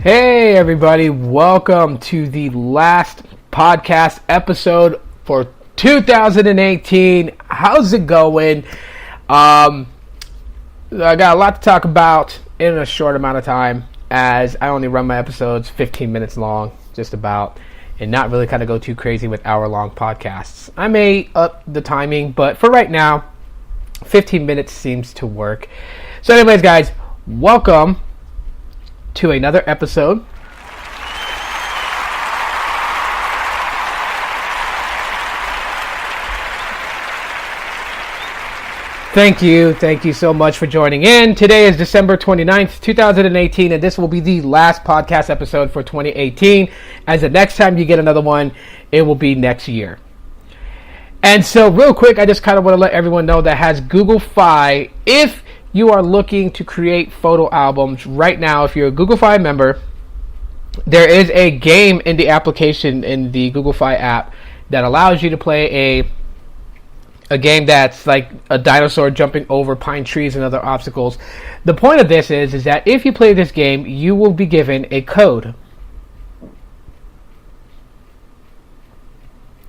Hey everybody, welcome to the last podcast episode for 2018. How's it going? I got a lot to talk about in a short amount of time, as I only run my episodes 15 minutes long, just about, and not really kind of go too crazy with hour-long podcasts. I may up the timing, but for right now, 15 minutes seems to work. So anyways, guys, welcome to another episode. Thank you so much for joining in. Today is December 29th, 2018, and this will be the last podcast episode for 2018. As the next time you get another one, it will be next year. And so real quick, I just kind of want to let everyone know that has Google Fi, if you are looking to create photo albums right now, if you're a Google Fi member, there is a game in the application, in the Google Fi app, that allows you to play a game that's like a dinosaur jumping over pine trees and other obstacles. The point of this is that if you play this game, you will be given a code.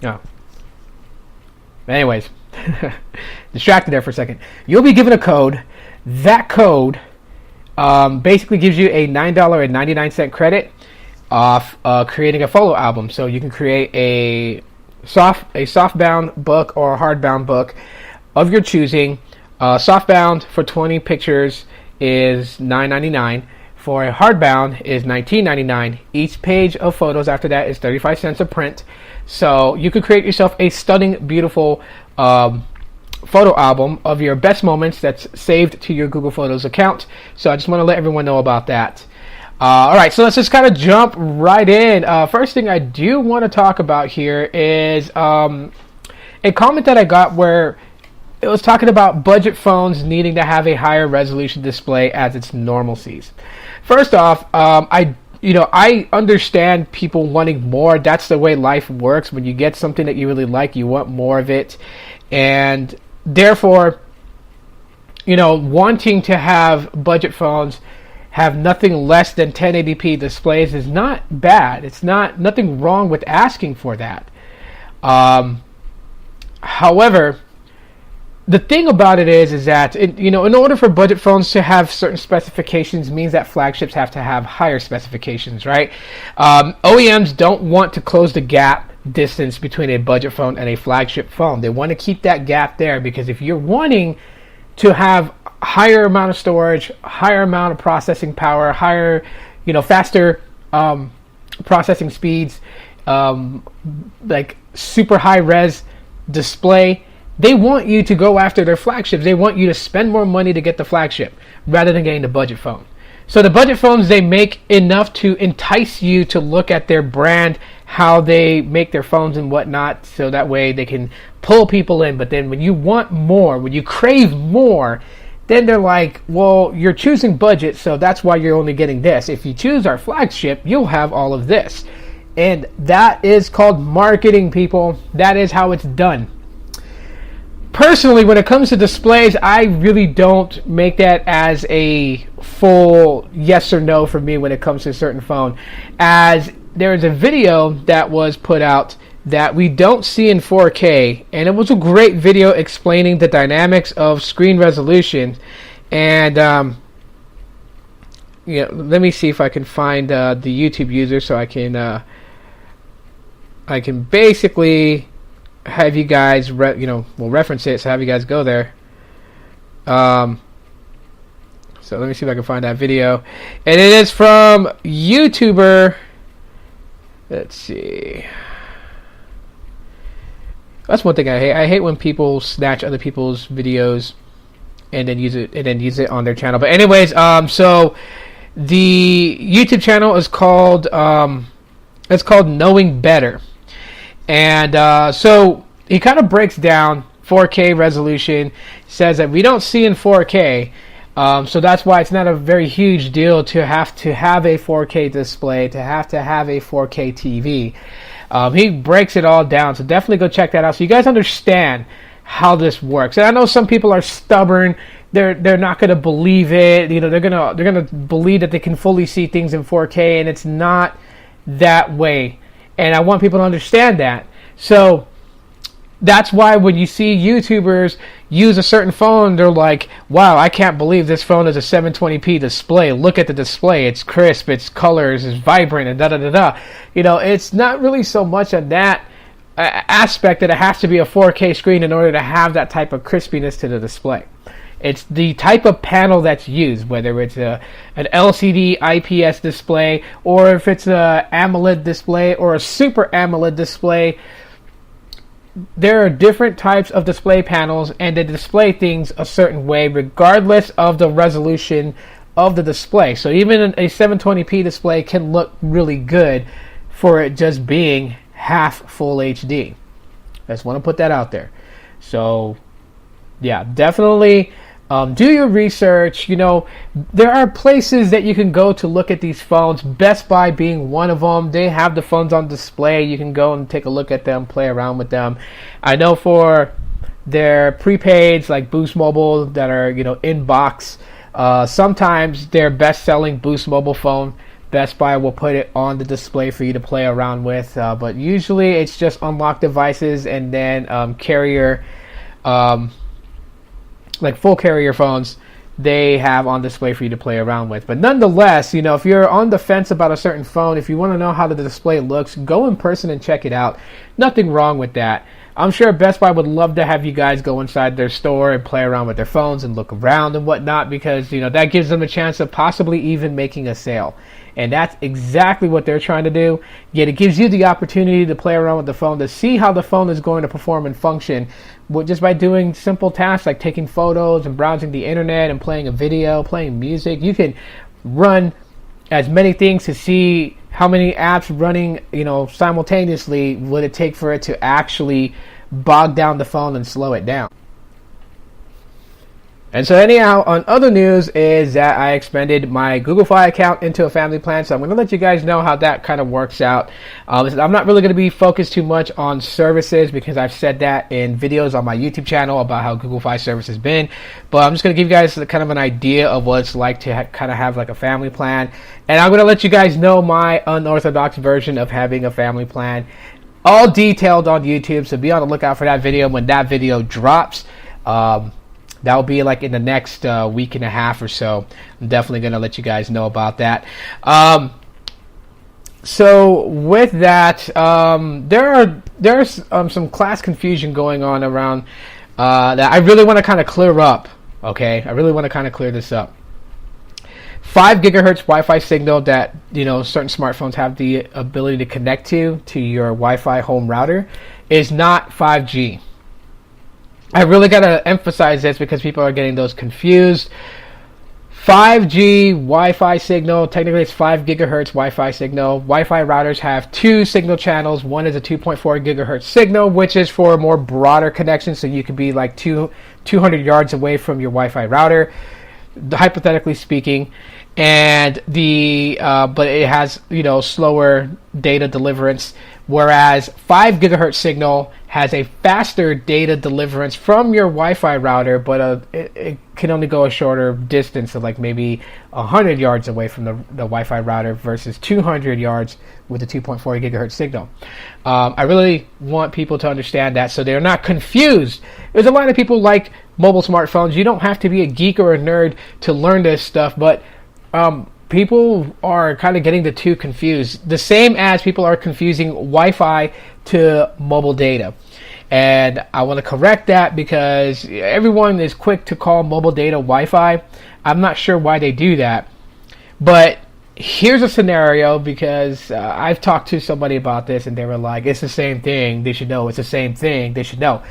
Oh. Anyways, distracted there for a second. You'll be given a code. That code basically gives you a $9.99 credit off creating a photo album. So you can create a softbound book or a hardbound book of your choosing. Softbound for 20 pictures is $9.99. For a hardbound is $19.99. Each page of photos after that is 35 cents a print. So you could create yourself a stunning, beautiful photo album of your best moments that's saved to your Google Photos account. So I just want to let everyone know about that. Alright, so let's just kind of jump right in. First thing I do want to talk about here is a comment that I got where it was talking about budget phones needing to have a higher resolution display as its normalcies. First off, I understand people wanting more. That's the way life works. When you get something that you really like, you want more of it. And therefore, wanting to have budget phones have nothing less than 1080p displays is not bad. It's nothing wrong with asking for that. However, the thing about it is that in order for budget phones to have certain specifications means that flagships have to have higher specifications, right? OEMs don't want to close the gap distance between a budget phone and a flagship phone. They want to keep that gap there, because if you're wanting to have higher amount of storage, higher amount of processing power, higher, faster processing speeds, like super high res display, they want you to go after their flagships. They want you to spend more money to get the flagship rather than getting the budget phone. So the budget phones, they make enough to entice you to look at their brand, how they make their phones and whatnot, so that way they can pull people in. But then when you want more, when you crave more, then they're like, well, you're choosing budget, so that's why you're only getting this. If you choose our flagship, you'll have all of this. And that is called marketing, people. That is how it's done. Personally, when it comes to displays, I really don't make that as a full yes or no for me when it comes to a certain phone. As there is a video that was put out that we don't see in 4K, and it was a great video explaining the dynamics of screen resolution. And let me see if I can find the YouTube user so I can basically have you guys we'll reference it, so have you guys go there. So let me see if I can find that video, and it is from YouTuber, let's see, that's one thing I hate when people snatch other people's videos and then use it on their channel. But anyways, so the YouTube channel is called Knowing Better. And so he kind of breaks down 4K resolution, says that we don't see in 4K, so that's why it's not a very huge deal to have a 4K display, to have a 4K TV. He breaks it all down, so definitely go check that out so you guys understand how this works. And I know some people are stubborn. They're not going to believe it. You know, they're gonna believe that they can fully see things in 4K, and it's not that way. And I want people to understand that. So that's why when you see YouTubers use a certain phone, they're like, wow, I can't believe this phone is a 720p display. Look at the display. It's crisp, it's colors, it's vibrant, and da-da-da-da. You know, it's not really so much on that aspect that it has to be a 4K screen in order to have that type of crispiness to the display. It's the type of panel that's used, whether it's an LCD IPS display, or if it's an AMOLED display or a Super AMOLED display. There are different types of display panels, and they display things a certain way regardless of the resolution of the display. So even a 720p display can look really good for it just being half full HD. I just want to put that out there. So yeah, definitely do your research. You know, there are places that you can go to look at these phones, Best Buy being one of them. They have the phones on display. You can go and take a look at them, play around with them. I know for their prepaids like Boost Mobile that are, you know, in box, sometimes their best-selling Boost Mobile phone, Best Buy will put it on the display for you to play around with, but usually it's just unlocked devices, and then carrier like full carrier phones, they have on display for you to play around with. But nonetheless, you know, if you're on the fence about a certain phone, if you want to know how the display looks, go in person and check it out. Nothing wrong with that. I'm sure Best Buy would love to have you guys go inside their store and play around with their phones and look around and whatnot, because, you know, that gives them a chance of possibly even making a sale. And that's exactly what they're trying to do. Yet it gives you the opportunity to play around with the phone, to see how the phone is going to perform and function, just by doing simple tasks like taking photos and browsing the internet and playing a video, playing music. You can run as many things to see how many apps running, you know, simultaneously would it take for it to actually bog down the phone and slow it down. And so anyhow, on other news is that I expanded my Google Fi account into a family plan. So I'm going to let you guys know how that kind of works out. I'm not really going to be focused too much on services, because I've said that in videos on my YouTube channel about how Google Fi service has been. But I'm just going to give you guys kind of an idea of what it's like to kind of have like a family plan. And I'm going to let you guys know my unorthodox version of having a family plan, all detailed on YouTube. So be on the lookout for that video when that video drops. That will be like in the next week and a half or so. I'm definitely going to let you guys know about that. So with that, there's some class confusion going on around that I really want to kind of clear up. Okay, I really want to kind of clear this up. 5 gigahertz Wi-Fi signal that, you know, certain smartphones have the ability to connect to your Wi-Fi home router is not 5G. I really got to emphasize this because people are getting those confused. 5G Wi-Fi signal, technically it's 5 gigahertz Wi-Fi signal. Wi-Fi routers have 2 signal channels. One is a 2.4 gigahertz signal, which is for a more broader connection, so you could be like 200 yards away from your Wi-Fi router, hypothetically speaking. And but it has, you know, slower data deliverance, whereas 5 gigahertz signal has a faster data deliverance from your Wi-Fi router, but it can only go a shorter distance of like maybe 100 yards away from the Wi-Fi router versus 200 yards with the 2.4 gigahertz signal. I really want people to understand that so they're not confused. There's a lot of people like mobile smartphones. You don't have to be a geek or a nerd to learn this stuff, but people are kind of getting the two confused. The same as people are confusing Wi-Fi to mobile data. And I want to correct that because everyone is quick to call mobile data Wi-Fi. I'm not sure why they do that. But here's a scenario, because I've talked to somebody about this and they were like, it's the same thing. They should know it's the same thing. They should know.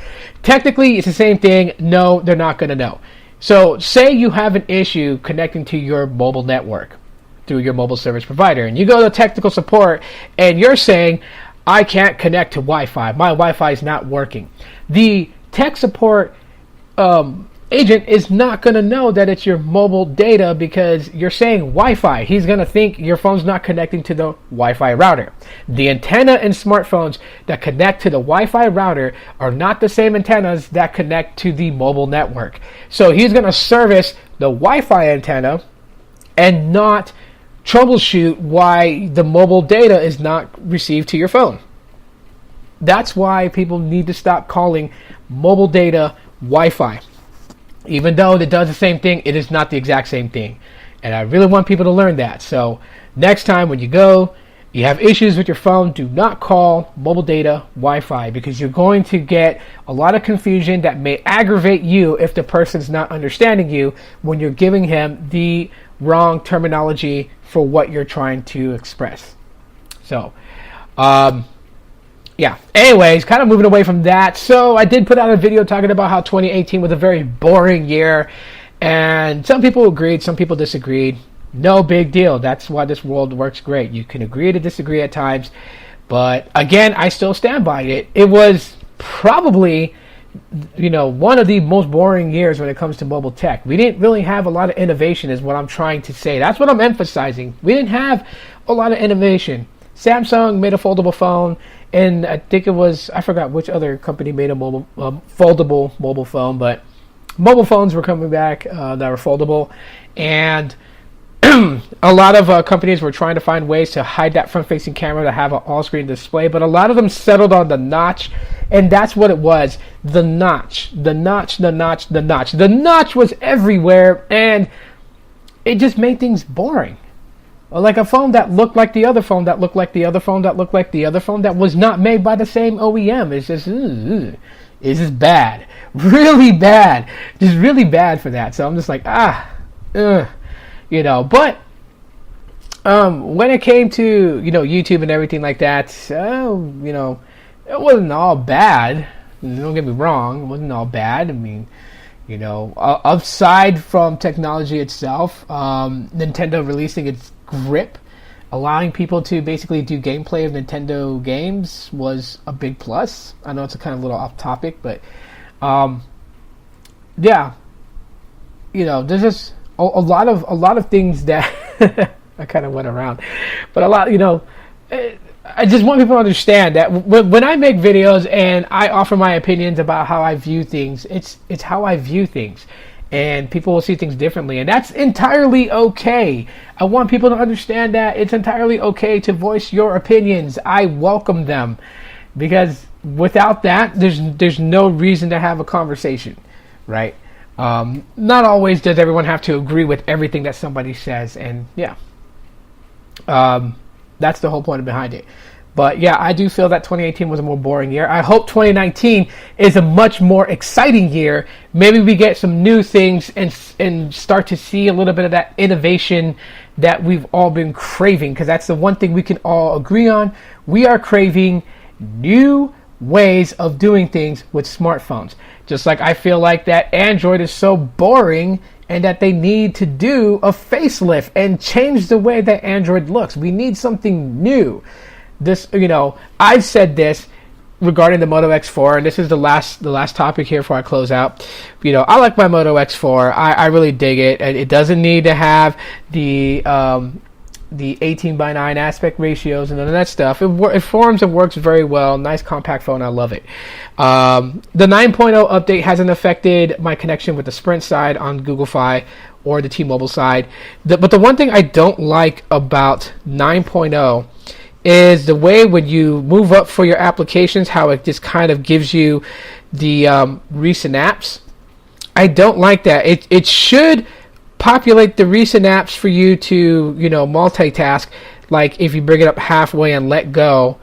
Technically, it's the same thing. No, they're not going to know. So say you have an issue connecting to your mobile network through your mobile service provider, and you go to technical support and you're saying, I can't connect to Wi-Fi. My Wi-Fi is not working. The tech support agent is not going to know that it's your mobile data because you're saying Wi-Fi. He's going to think your phone's not connecting to the Wi-Fi router. The antenna in smartphones that connect to the Wi-Fi router are not the same antennas that connect to the mobile network. So he's going to service the Wi-Fi antenna and not troubleshoot why the mobile data is not received to your phone. That's why people need to stop calling mobile data Wi-Fi. Even though it does the same thing, it is not the exact same thing. And I really want people to learn that. So next time when you go, you have issues with your phone, do not call mobile data Wi-Fi, because you're going to get a lot of confusion that may aggravate you if the person's not understanding you when you're giving him the wrong terminology for what you're trying to express. So, yeah. Anyways, kind of moving away from that. So I did put out a video talking about how 2018 was a very boring year. And some people agreed, some people disagreed. No big deal. That's why this world works great. You can agree to disagree at times. But again, I still stand by it. It was probably, one of the most boring years when it comes to mobile tech. We didn't really have a lot of innovation is what I'm trying to say. That's what I'm emphasizing. We didn't have a lot of innovation. Samsung made a foldable phone, and I think I forgot which other company made a foldable mobile phone, but mobile phones were coming back that were foldable, and a lot of companies were trying to find ways to hide that front-facing camera to have an all-screen display, but a lot of them settled on the notch, and that's what it was. The notch. The notch was everywhere, and it just made things boring. Like a phone that looked like the other phone, that looked like the other phone, that looked like the other phone, that was not made by the same OEM. It's just bad. Really bad. Just really bad for that. So I'm just like, But when it came to, YouTube and everything like that, it wasn't all bad. Don't get me wrong. It wasn't all bad. I mean, aside from technology itself, Nintendo releasing its grip, allowing people to basically do gameplay of Nintendo games was a big plus. I know it's a kind of little off topic, but there's just a lot of things that I kind of went around, but a lot, I just want people to understand that when I make videos and I offer my opinions about how I view things, it's how I view things. And people will see things differently, and that's entirely okay. I want people to understand that it's entirely okay to voice your opinions. I welcome them, because without that, there's no reason to have a conversation, right? Not always does everyone have to agree with everything that somebody says, and that's the whole point behind it. But yeah, I do feel that 2018 was a more boring year. I hope 2019 is a much more exciting year. Maybe we get some new things and start to see a little bit of that innovation that we've all been craving, because that's the one thing we can all agree on. We are craving new ways of doing things with smartphones. Just like I feel like that Android is so boring and that they need to do a facelift and change the way that Android looks. We need something new. This, I've said this regarding the Moto X4, and this is the last topic here before I close out. I like my Moto X4. I really dig it. It doesn't need to have the 18:9 aspect ratios and none of that stuff. It forms and works very well. Nice compact phone. I love it. The 9.0 update hasn't affected my connection with the Sprint side on Google Fi or the T-Mobile side. But the one thing I don't like about 9.0 is the way when you move up for your applications, how it just kind of gives you the recent apps. I don't like that. It should populate the recent apps for you to, multitask. Like if you bring it up halfway and let go,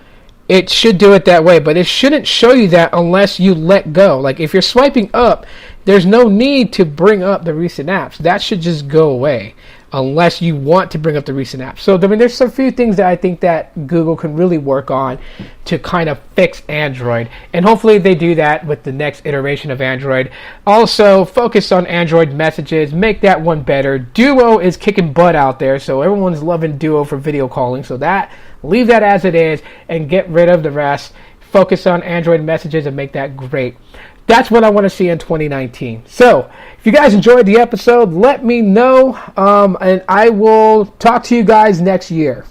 it should do it that way, but it shouldn't show you that unless you let go. Like if you're swiping up, there's no need to bring up the recent apps. That should just go away unless you want to bring up the recent apps. So, there's a few things that I think that Google can really work on to kind of fix Android. And hopefully they do that with the next iteration of Android. Also, focus on Android messages. Make that one better. Duo is kicking butt out there, so everyone's loving Duo for video calling. So leave that as it is and get rid of the rest. focus on Android messages and make that great. That's what I want to see in 2019. So, if you guys enjoyed the episode, let me know, and I will talk to you guys next year.